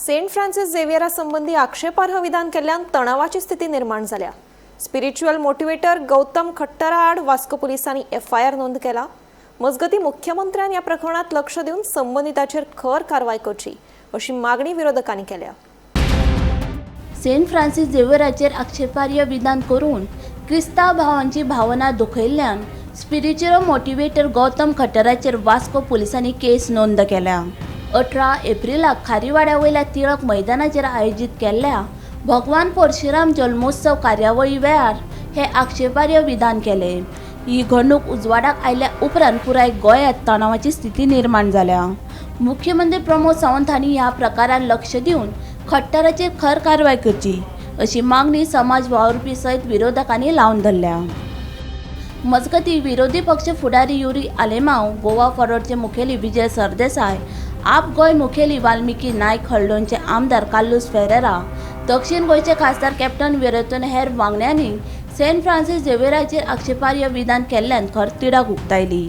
Saint Francis झेवियरासंबंधी आक्षेपार्ह विधान केल्यान तणावाची स्थिती निर्माण जाल्या। स्पिरिच्युअल मोटिवेटर गौतम खट्टरा आड वास्को पोलिसांनी FIR नोंद केला। मजगती मुख्यमंत्र्यान या प्रकरणात लक्ष देऊन संबंधितांचेर खर कारवाई करची अशी मागणी विरोधकांनी केल्या। सेंट फ्रान्सिस झेवियराचेर आक्षेपार्ह विधान करून क्रिस्तांव भावांची भावना दुखयल्ल्यान स्पिरिच्युअल मोटिवेटर गौतम खट्टराचेर वास्को पोलिसांनी केस नोंद केल्या। 18 एप्रिलाक खारीवाड्या वयल्या टिळक मैदानाचेर आयोजीत केल्ल्या भगवान परशुराम जल्मोत्सव कार्यावळी वेळार हे आक्षेपार्ह विधान केले। ही घडणूक उजवाडाक आयल्या उपरांत पुराय गोंयांत तणावाची स्थिती निर्माण जाल्या। मुख्यमंत्री प्रमोद सावंत हांणी ह्या प्रकारान लक्ष दिवन खट्टराचेर खर कारवाय करची अशी मागणी समाज वावुरपी सयत विरोधकांनी लावन धरल्या। मजगती विरोधी पक्ष फुडारी युरी आलेमांव, गोवा फॉरवर्डचे मुखेली विजय सरदेसाय, आप गोय मुखेली वाल्मिकी नायक हळदोणचे आमदार कार्लोस फेरेरा, दक्षिण गोयचे खासदार कॅप्टन विरतन हेर वांगड्यांनी सेंट फ्रान्सिस झेवियराचेर आक्षेपार्ह विधान केल्ल्यान खर तिडाक उक्तायली।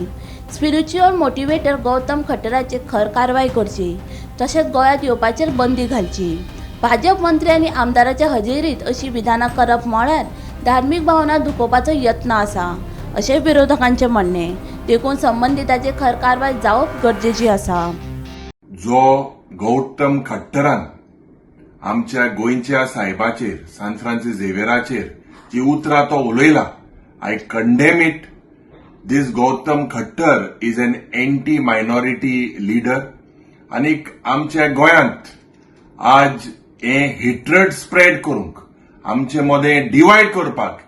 स्पिरिच्युअल मोटिवेटर गौतम खट्टराचेर खर कारवाय करची तशेंच गोंयांत येवपाचेर बंदी घालची। भाजप मंत्री आनी आमदाराच्या हजेरीत अशी विधानां करप म्हळ्यार धार्मीक भावना दुखोवपाचो यत्न आसा अशें विरोधकांचें म्हणणें। देखून संबंधितांचेर खर कारवाय जावप गरजेची आसा। जो गौतम खट्टरान आमच्या गोंयच्या साहेबाचेर सान फ्रान्सिस झेवियराचेर जी उतरां तो उलयला, I condemn it. This Gautam Khattar is an anti minority leader आनी आमच्या गोंयांत आज हे हेट्रेड स्प्रेड करूंक आमचे मदें डिवायड करपाक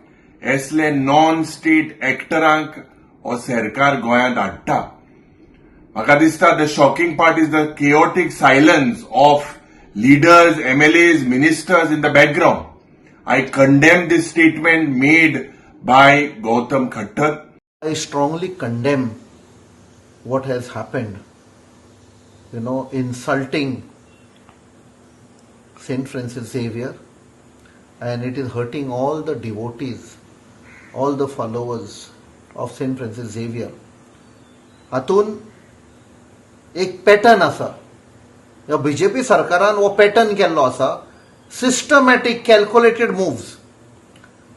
असले नॉन स्टेट एक्टरांक हो सरकार गोंयांत हाडटा। म्हाका दिसता the shocking part is the chaotic silence of leaders, MLAs, ministers in the background. I condemn this statement made by Gautam Khattar. I strongly condemn what has happened, insulting Saint Francis Xavier, and it is hurting all the devotees, all the followers of Saint Francis Xavier. हातून एक pattern आसा, ह्या BJP सरकारान हो pattern केल्लो आसा, systematic calculated moves.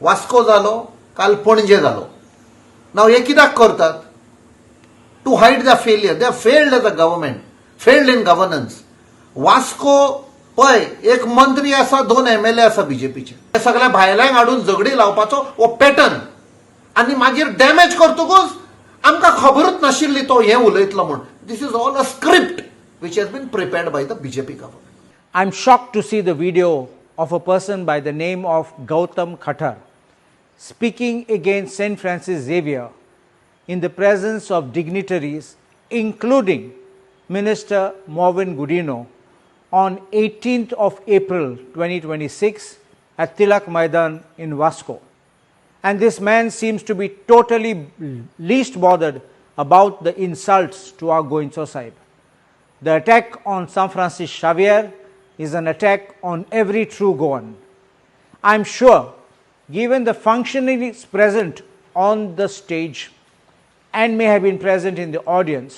Vasco जालो, काल पणजे जालो। नाव हे कित्याक करतात? To hide the failure. They failed as a government, failed in governance. Vasco पळय, एक मंत्री आसा, 2 MLA आसा बीजेपीचे। हे सगळ्या भायल्यांक हाडून झगडी लावपाचो हो पॅटर्न, आनी मागीर डॅमेज करतकूच आमकां खबरूच नाशिल्ली तो हें उलयतलो म्हूण। This is all a script which has been prepared by the BJP government. I'm shocked to see the video of a person by the name of Gautam Khattar speaking against Saint Francis Xavier in the presence of dignitaries, including Minister Morvin Gudino, on 18th of April 2026 at Tilak Maidan in Vasco. And this man seems to be totally least bothered about the insults to our Goinso Sahib. The attack on San Francis Xavier is an attack on every true Goan. I am sure, given the functionaries present on the stage and may have been present in the audience,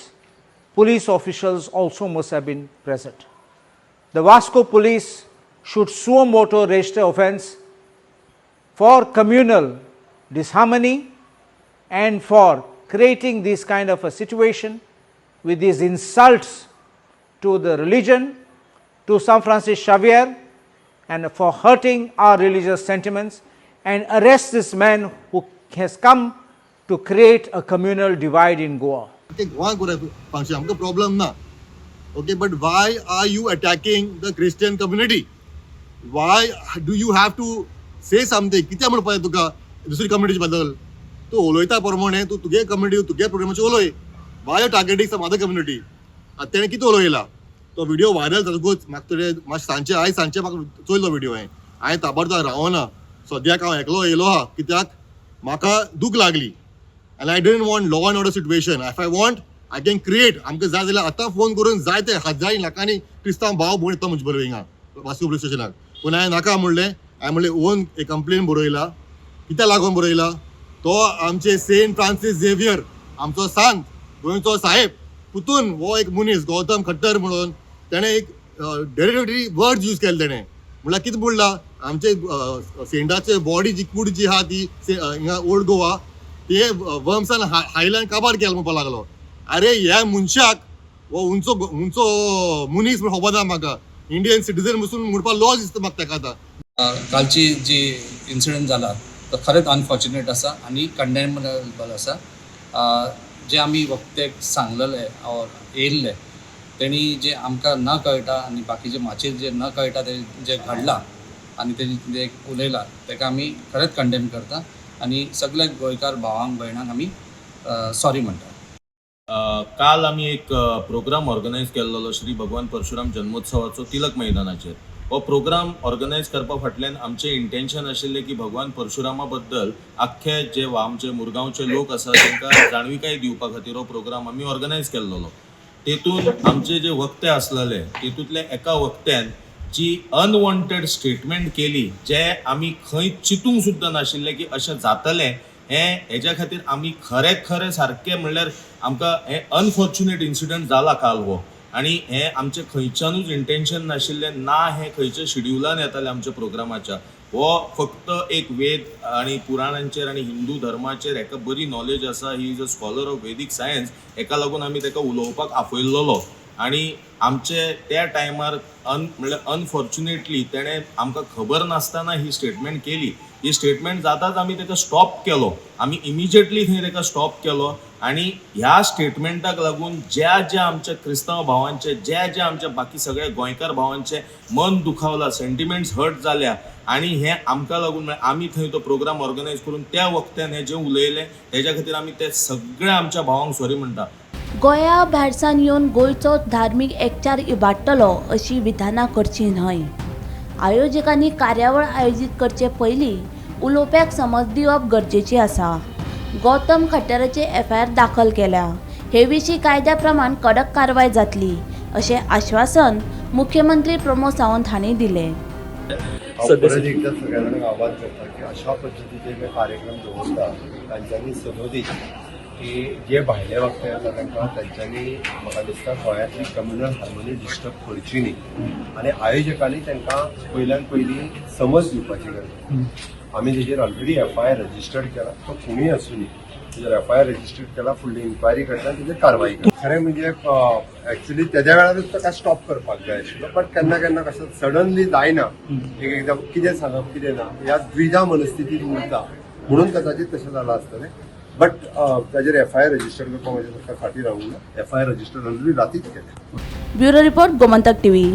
police officials also must have been present. The Vasco police should suo motu register offence for communal disharmony and for creating this kind of a situation with these insults to the religion, to San Francis Xavier, and for hurting our religious sentiments, and arrest this man who has come to create a communal divide in Goa. Okay, problem na. Okay, but why are you attacking the Christian community? Why do you have to say something? किती म्हणून पाहिजे तुका दुसरी community बद्दल? तू उलयता प्रमाणे तू तुगे community तुगे प्रोग्रामाचे उलय। Why you targeting some other community? आतां तेणें कितें उलयला तो व्हिडिओ व्हायरल जातकूच म्हाका मातशें सांजचे म्हाका चोयलो व्हिडिओ हांवें ताबडतोब रावना। सद्याक हांव एकलो येयलो आहा, कित्याक म्हाका दूख लागली। आनी I don't want law end order situation. If I want I can create. आमकां जाय जाल्यार आतां फोन करून जायते हजारांनी लाखांनी क्रिस्तांव भाव भयण येता म्हजे बरोबर हिंगा वास्को पुलीस स्टेशनाक। पूण हांवें नाका म्हणलें। हांवें म्हणलें ओन एक कंप्लेन बरयला। कित्याक लागून बरयला? तो आमचे सेंट फ्रान्सिस झेवियर, आमचो सांत गोंयचो साहेब, पुतून हो एक मनीस गौतम खट्टर म्हणून तेणें एक डेरिवेटरी वर्ड्स यूज केले तेणें म्हळ्यार कितें बोडला आमचे सेंटाचे बॉडी जी कूड जी आहा ती हिंगा ओल्ड गोवा ते वर्म्सान हायल्यान काबार केला म्हणपाक लागलो. अरे ह्या मनशाक वो उंचो उंचो मनीस म्हण खबर ना म्हाका, इंडियन सिटीजन पसून म्हणपाक लॉज दिसता म्हाका ताका आतां. कालची जी इन्सिडंट जाला तो खरेंच अनफॉर्च्युनेट आसा आनी कंडेमेबल आसा. जे आमी वक्तेक सांगलेले और येयल्ले तेणी जे आमकां न कळटा आनी बाकीचे माचेर जे न कळटा ते जे घडलां आनी तेणी जे उलयलां ताका आमी खरेंच कंडेम करता आनी सगळे गोंयकार भावांक भयणांक आमी सॉरी म्हणटा. काल आमी एक प्रोग्राम ऑर्गनायज केल्लो श्री भगवान परशुराम जन्मोत्सवाचो तिलक मैदानाचेर. हो प्रोग्राम ऑर्गनायज करपा फाटल्यान आमचें इंटेंशन आशिल्लें की भगवान परशुरामा बद्दल आख्खे जे आमचे मुरगांवचे लोक आसा तांकां जाणविकाय दिवपा खातीर हो प्रोग्राम आमी ऑर्गनायज केल्लो. तेतून आमचे जे वक्ते आसलेले तेतूंतले एका वक्त्यान जी अनवॉन्टेड स्टेटमेंट केली जे आमी खंय चिंतूंक सुद्दां नाशिल्ले की अशें जातलें हेज्या खातीर आमी खरें सारकें म्हणल्यार आमकां हें अनफॉर्च्युनेट इन्सिडंट जाला काल हो आनी हें आमचें खंयच्यानूच इंटेंशन नाशिल्लें ना हें खंयच्या शेड्युलान येतालें आमच्या प्रोग्रामाच्या. हो फक्त एक वेद आनी पुराणांचेर आनी हिंदू धर्माचेर हेका बरी नॉलेज आसा. He is a scholar of Vedic science. हेका लागून आमी ताका उलोवपाक आपयल्लो आनी आमचे त्या टायमार म्हणल्यार अनफॉर्च्युनेटली तेणें आमकां खबर नासतना ही स्टेटमेंट केली. ही स्टेटमेंट जाताच आमी ताका स्टॉप केलो. आमी इमिजिएटली थंय ताका स्टॉप केलो आनी ह्या स्टेटमेंटाक लागून ज्या आमच्या क्रिस्तांव भावांचे जे आमच्या बाकी सगळ्या गोंयकार भावांचे मन दुखावला, सेंटिमेंट्स हर्ट जाल्या आनी हें आमकां लागून आमी थंय तो प्रोग्राम ऑर्गनायज करून त्या वक्त्यान हें जें उलयलें तेज्या खातीर आमी ते सगळ्या आमच्या भावांक सॉरी म्हणटा. गोंया भायरसान येवन गोंयचो धार्मीक एकचार इबाडटलो अशी विधानां करची न्हय. आयोजकांनी कार्यावळ आयोजीत करचे पयलीं उलोवप्याक समज दिवप गरजेची आसा. गौतम खट्टराचे FIR दाखल केल्या. हे विशीं कायद्या प्रमाण कडक कारवाय जातली अशें आश्वासन मुख्यमंत्री प्रमोद सावंत हांणी दिलें. परत एकदा सगळ्या जाणांक आवाज करता की अशा पद्दतीचे जे कार्यक्रम दवरता तांच्यांनी सदोदीत की जे भायले वक्ते आसा तांकां तांच्यांनी म्हाका दिसता गोंयांतली कम्युनल हार्मोनी डिस्टर्ब करची न्ही आनी आयोजकांनी तांकां पयल्यान पयलीं समज दिवपाची गरज. आमी तेजेर ऑलरेडी FIR रजिस्टर्ड केला. तो कोणूय आसूं न्ही तेजेर FIR रजिस्टर्ड केला. फुडली इन्क्वायरी करता तेजेर कारवाई करता. खरें म्हणजे एक्चुली तेज्या वेळारूच ताका स्टॉप करपाक जाय आशिल्लो बट केन्ना केन्ना कशें सडनली जायना. एकदां कितें सांगप कितें ना ह्या द्विधा मनस्थितीत उरता म्हणून कदाचित तशें जालां आसतलें. बट ताजेर FIR रजिस्टर करपाक म्हाज्या फाटीं रावूंक ना. FIR रजिस्टर ऑलरेडी रातीच केलें. Bureau report Gomantak TV.